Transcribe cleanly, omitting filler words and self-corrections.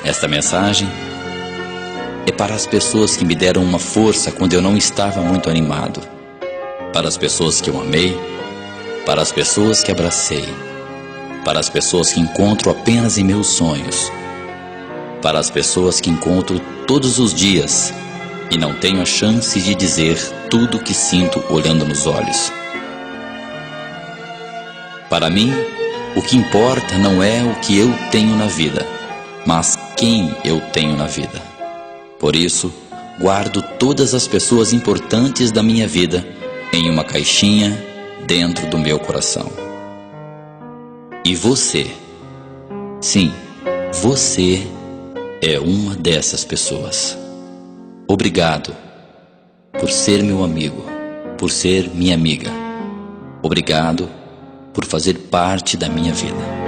Esta mensagem é para as pessoas que me deram uma força quando eu não estava muito animado, para as pessoas que eu amei, para as pessoas que abracei, para as pessoas que encontro apenas em meus sonhos, para as pessoas que encontro todos os dias e não tenho a chance de dizer tudo o que sinto olhando nos olhos. Para mim, o que importa não é o que eu tenho na vida, mas quem eu tenho na vida. Por isso, guardo todas as pessoas importantes da minha vida em uma caixinha dentro do meu coração. E você, sim, você é uma dessas pessoas. Obrigado por ser meu amigo, por ser minha amiga. Obrigado por fazer parte da minha vida.